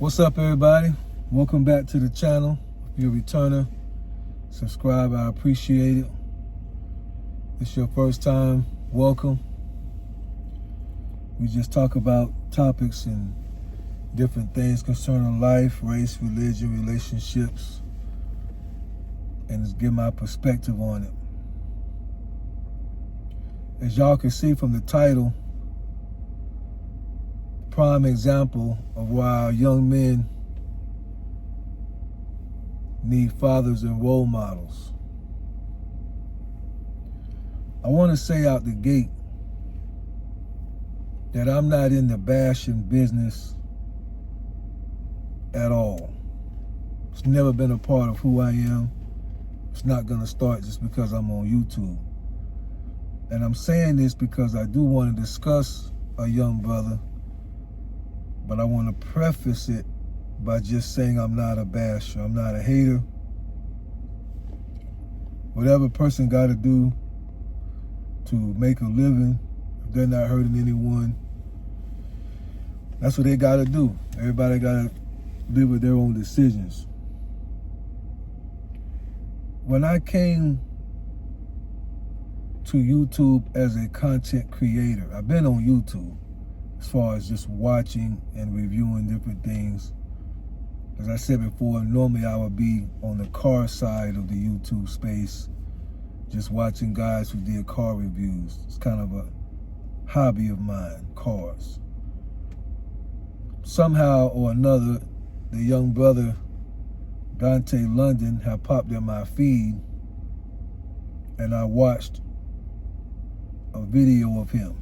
What's up, everybody? Welcome back to the channel. If you're a returner, subscribe, I appreciate it. If it's your first time, welcome. We just talk about topics and different things concerning life, race, religion, relationships, and just give my perspective on it. As y'all can see from the title, prime example of why our young men need fathers and role models. I want to say out the gate that I'm not in the bashing business at all. It's never been a part of who I am. It's not going to start just because I'm on YouTube. And I'm saying this because I do want to discuss a young brother, but I want to preface it by just saying I'm not a basher. I'm not a hater. Whatever person got to do to make a living, if they're not hurting anyone, that's what they got to do. Everybody got to live with their own decisions. When I came to YouTube as a content creator, I've been on YouTube as far as just watching and reviewing different things. As I said before, normally I would be on the car side of the YouTube space, just watching guys who did car reviews. It's kind of a hobby of mine, cars. Somehow or another, the young brother, Dante London, had popped in my feed, and I watched a video of him,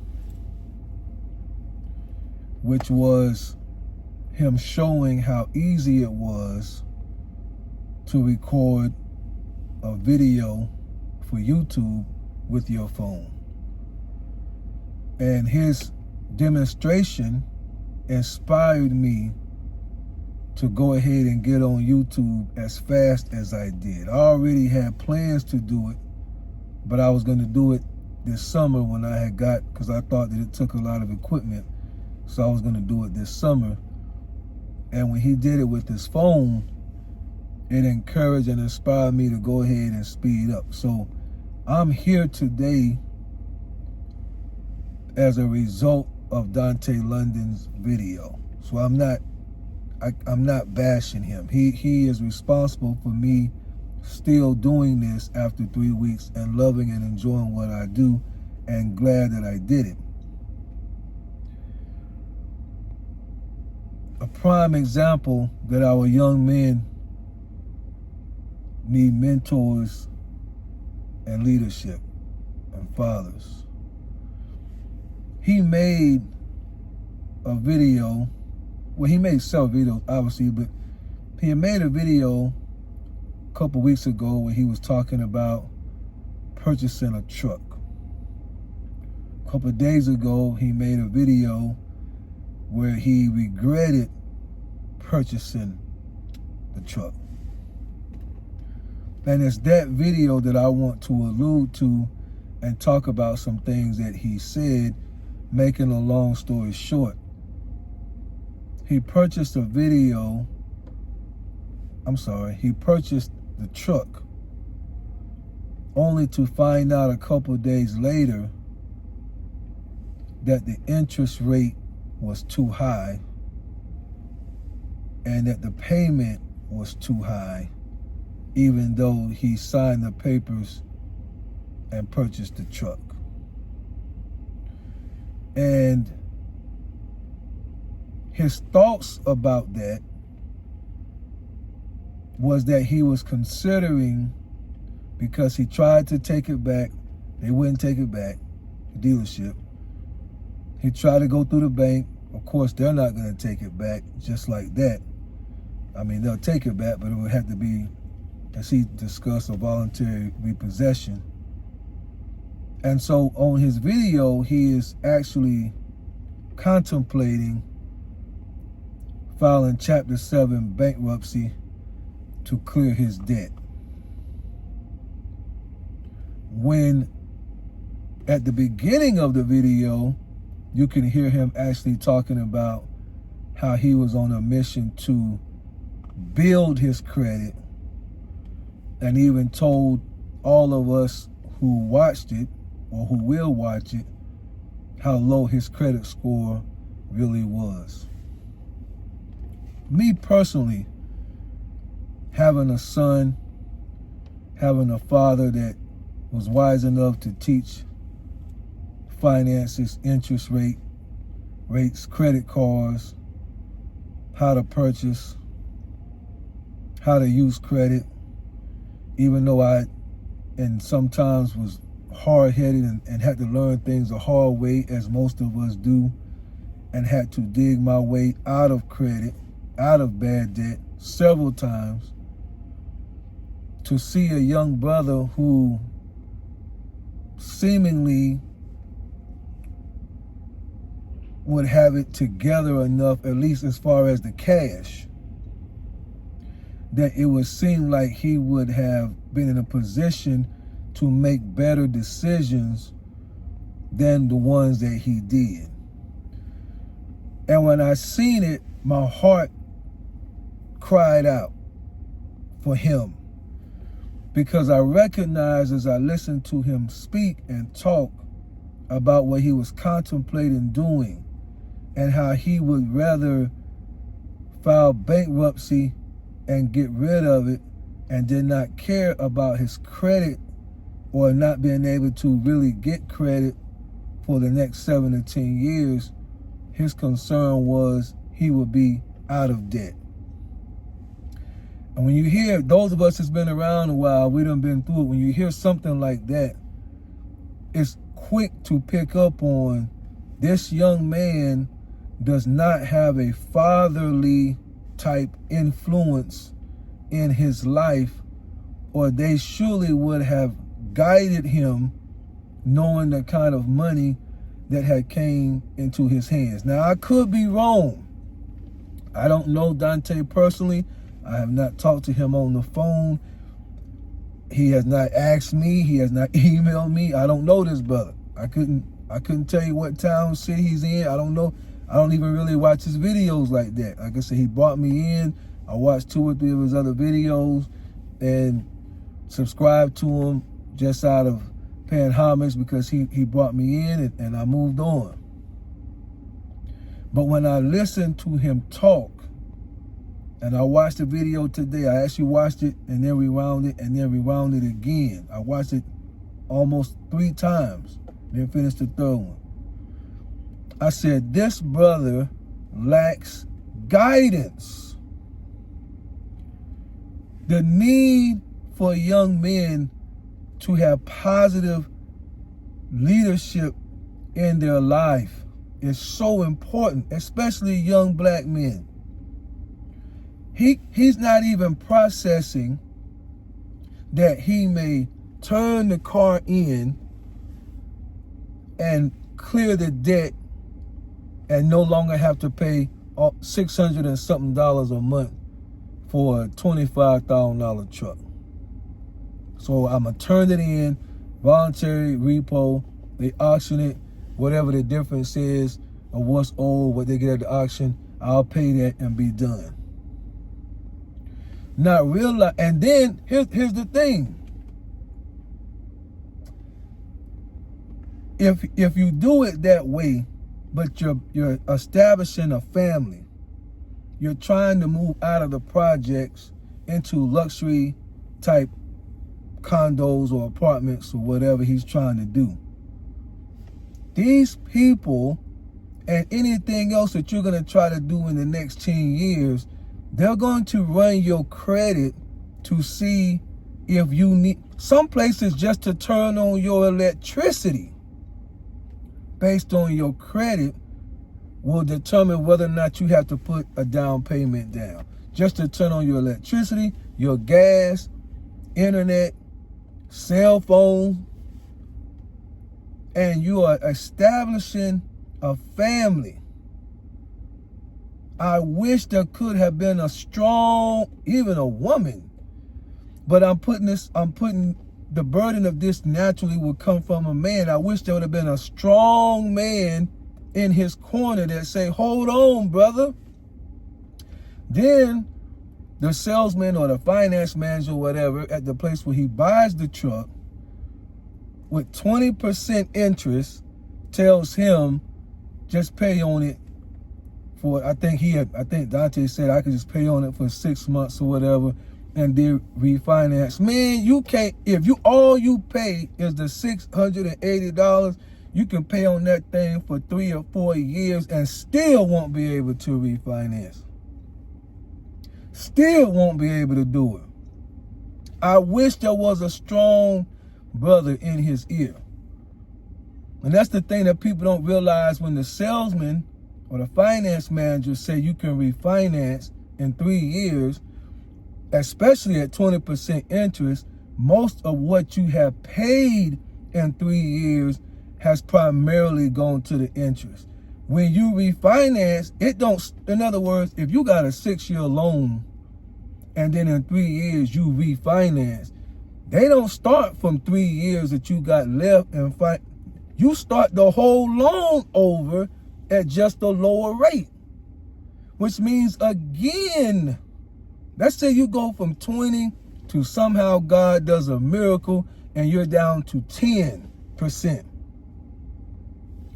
which was him showing how easy it was to record a video for YouTube with your phone. And his demonstration inspired me to go ahead and get on YouTube as fast as I did. I already had plans to do it, but I was going to do it this summer when I had because I thought that it took a lot of equipment, so I was going to do it this summer. And when he did it with his phone, it encouraged and inspired me to go ahead and speed up. So I'm here today as a result of Dante London's video. So I'm not bashing him. He is responsible for me still doing this after 3 weeks and loving and enjoying what I do, and glad that I did it. A prime example that our young men need mentors and leadership and fathers. He made a video, well, he made several videos, obviously, but he made a video a couple weeks ago where he was talking about purchasing a truck. A couple of days ago, he made a video where he regretted purchasing the truck. And it's that video that I want to allude to and talk about some things that he said, making a long story short. He purchased he purchased the truck only to find out a couple of days later that the interest rate was too high and that the payment was too high, even though he signed the papers and purchased the truck. And his thoughts about that was that he was considering, because he tried to take it back, they wouldn't take it back, the dealership. He tried to go through the bank. Of course, they're not going to take it back just like that. I mean, they'll take it back, but it would have to be, as he discussed, a voluntary repossession. And so on his video, he is actually contemplating filing Chapter 7 bankruptcy to clear his debt. When at the beginning of the video, you can hear him actually talking about how he was on a mission to build his credit, and even told all of us who watched it or who will watch it how low his credit score really was. Me personally, having a son, having a father that was wise enough to teach finances, interest rates, credit cards, how to purchase, how to use credit, even though I sometimes was hard-headed and had to learn things the hard way, as most of us do, and had to dig my way out of credit, out of bad debt several times, to see a young brother who seemingly would have it together enough, at least as far as the cash, that it would seem like he would have been in a position to make better decisions than the ones that he did. And when I seen it, my heart cried out for him, because I recognized as I listened to him speak and talk about what he was contemplating doing, and how he would rather file bankruptcy and get rid of it, and did not care about his credit or not being able to really get credit for the next 7 to 10 years. His concern was he would be out of debt. And when you hear, those of us that's been around a while, we done been through it, when you hear something like that, it's quick to pick up on this young man does not have a fatherly type influence in his life, or they surely would have guided him knowing the kind of money that had came into his hands. Now, I could be wrong. I don't know Dante personally. I have not talked to him on the phone. He has not asked me. He has not emailed me. I don't know this brother. I couldn't tell you what town, city he's in. I don't know. I don't even really watch his videos like that. Like I said, he brought me in. I watched 2 or 3 of his other videos and subscribed to him just out of paying homage, because he brought me in, and I moved on. But when I listened to him talk, and I watched the video today, I actually watched it and then rewound it and then rewound it again. I watched it almost 3 times, then finished the 3rd one. I said, this brother lacks guidance. The need for young men to have positive leadership in their life is so important, especially young black men. He's not even processing that he may turn the car in and clear the debt and no longer have to pay $600 and something a month for a $25,000 truck. So I'm going to turn it in, voluntary repo, they auction it, whatever the difference is of what's owed, what they get at the auction, I'll pay that and be done. Not realize, and then here's the thing. If you do it that way, but you're establishing a family, you're trying to move out of the projects into luxury type condos or apartments or whatever he's trying to do. These people and anything else that you're going to try to do in the next 10 years, they're going to run your credit to see if you need, some places just to turn on your electricity based on your credit will determine whether or not you have to put a down payment down. Just to turn on your electricity, your gas, internet, cell phone, and you are establishing a family. I wish there could have been a strong, even a woman, but I'm putting the burden of this naturally would come from a man. I wish there would have been a strong man in his corner that say, hold on, brother. Then the salesman or the finance manager or whatever at the place where he buys the truck with 20% interest tells him just pay on it for, I think Dante said I could just pay on it for 6 months or whatever and then refinance. Man, you can't, if you all you pay is the $680, you can pay on that thing for 3 or 4 years and still won't be able to refinance. Still won't be able to do it. I wish there was a strong brother in his ear. And that's the thing that people don't realize. When the salesman or the finance manager say you can refinance in 3 years, especially at 20% interest, most of what you have paid in 3 years has primarily gone to the interest. When you refinance, it don't, in other words, if you got a 6-year loan and then in 3 years you refinance, they don't start from 3 years that you got left and you start the whole loan over at just a lower rate, which means, again, let's say you go from 20 to somehow God does a miracle and you're down to 10%.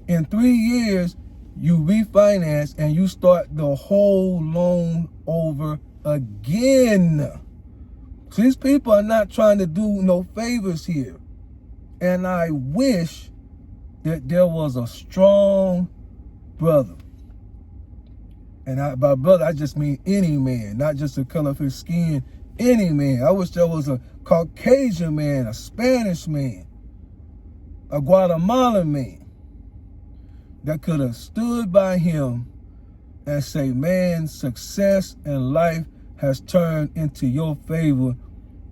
In 3 years, you refinance and you start the whole loan over again. So these people are not trying to do no favors here. And I wish that there was a strong brother. And by brother, I just mean any man, not just the color of his skin, any man. I wish there was a Caucasian man, a Spanish man, a Guatemalan man that could have stood by him and say, man, success in life has turned into your favor.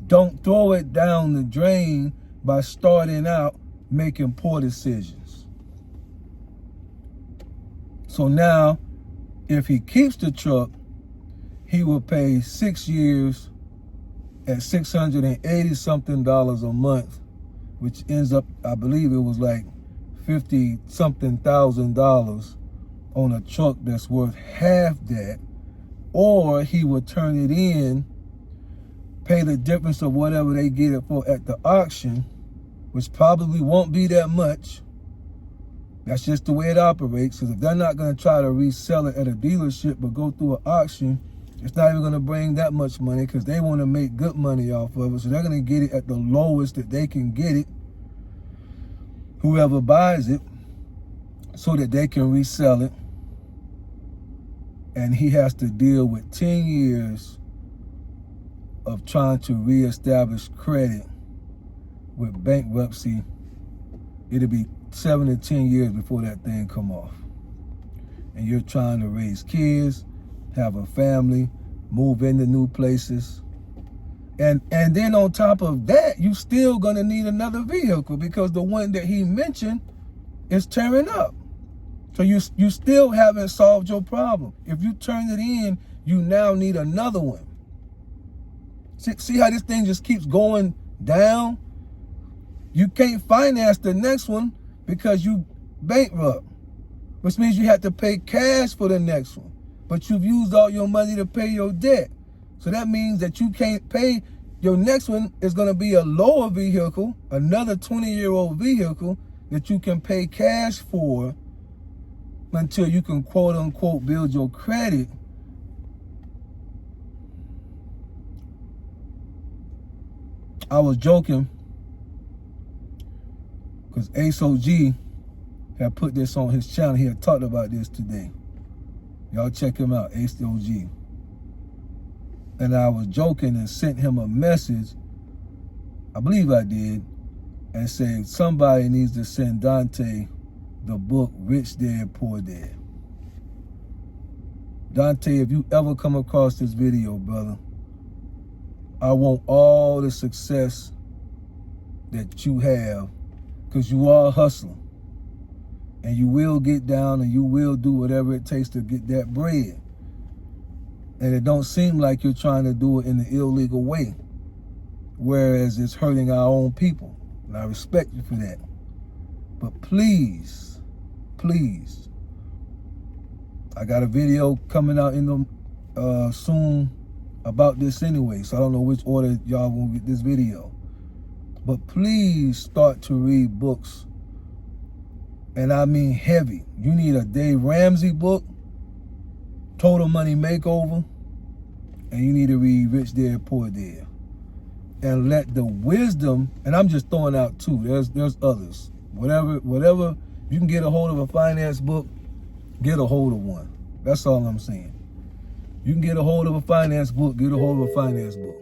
Don't throw it down the drain by starting out making poor decisions. So now, if he keeps the truck, he will pay 6 years at $680 something a month, which ends up, I believe it was like 50 something thousand dollars on a truck that's worth half that, or he would turn it in, pay the difference of whatever they get it for at the auction, which probably won't be that much. That's just the way it operates, because if they're not going to try to resell it at a dealership but go through an auction, it's not even going to bring that much money because they want to make good money off of it. So they're going to get it at the lowest that they can get it, whoever buys it, so that they can resell it. And he has to deal with 10 years of trying to reestablish credit with bankruptcy. It'll be 7 to 10 years before that thing come off. And you're trying to raise kids, have a family, move into new places. And then on top of that, you still gonna need another vehicle because the one that he mentioned is tearing up. So you still haven't solved your problem. If you turn it in, you now need another one. See how this thing just keeps going down? You can't finance the next one because you bankrupt, which means you have to pay cash for the next one. But you've used all your money to pay your debt. So that means that you can't pay. Your next one is going to be a lower vehicle, another 20-year-old vehicle that you can pay cash for until you can, quote unquote, build your credit. I was joking because Ace OG had put this on his channel. He had talked about this today. Y'all check him out, Ace OG. And I was joking and sent him a message, I believe I did, and said somebody needs to send Dante the book Rich Dad Poor Dad. Dante, if you ever come across this video, brother, I want all the success that you have, because you are a hustler. And you will get down and you will do whatever it takes to get that bread. And it don't seem like you're trying to do it in the illegal way, whereas it's hurting our own people. And I respect you for that. But please, please, I got a video coming out in soon about this anyway, so I don't know which order y'all will get this video. But please start to read books, and I mean heavy. You need a Dave Ramsey book, Total Money Makeover, and you need to read Rich Dad Poor Dad. And let the wisdom, and I'm just throwing out two, there's others. Whatever, you can get a hold of a finance book, get a hold of one. That's all I'm saying. You can get a hold of a finance book, get a hold of a finance book.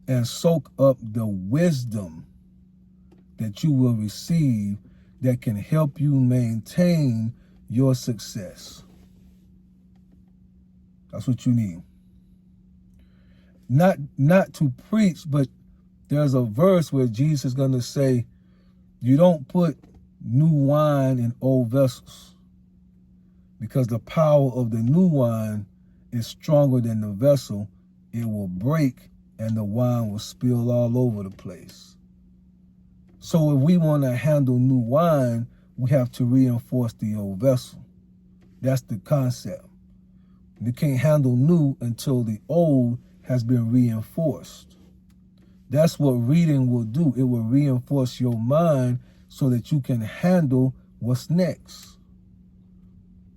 And soak up the wisdom that you will receive that can help you maintain your success. That's what you need. Not to preach, but there's a verse where Jesus is going to say, you don't put new wine in old vessels, because the power of the new wine is stronger than the vessel. It will break and the wine will spill all over the place. So if we want to handle new wine, we have to reinforce the old vessel. That's the concept. You can't handle new until the old has been reinforced. That's what reading will do. It will reinforce your mind so that you can handle what's next.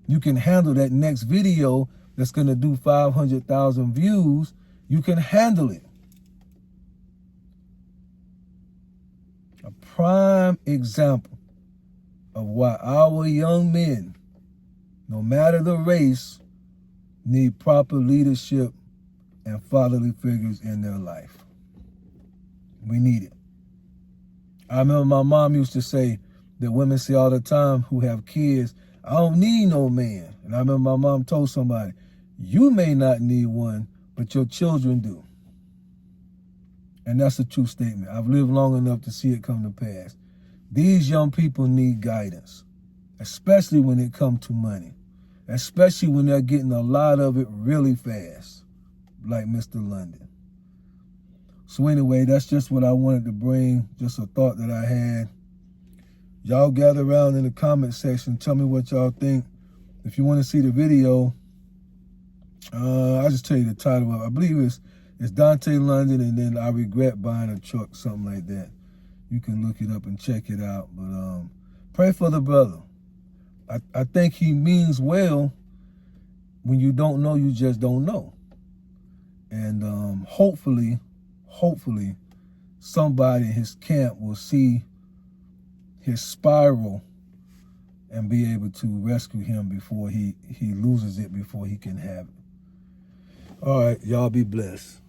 You can handle that next video that's going to do 500,000 views. You can handle it. A prime example of why our young men, no matter the race, need proper leadership and fatherly figures in their life. We need it. I remember my mom used to say that women say all the time who have kids, I don't need no man. And I remember my mom told somebody, you may not need one, but your children do. And that's a true statement. I've lived long enough to see it come to pass. These young people need guidance, especially when it comes to money, especially when they're getting a lot of it really fast, like Mr. London. So anyway, that's just what I wanted to bring, just a thought that I had. Y'all gather around in the comment section. Tell me what y'all think. If you want to see the video, I'll just tell you the title of it. I believe it's Dante London, and then I regret buying a truck, something like that. You can look it up and check it out. But pray for the brother. I think he means well. When you don't know, you just don't know. And hopefully, somebody in his camp will see his spiral and be able to rescue him before he loses it, before he can have it. All right, y'all be blessed.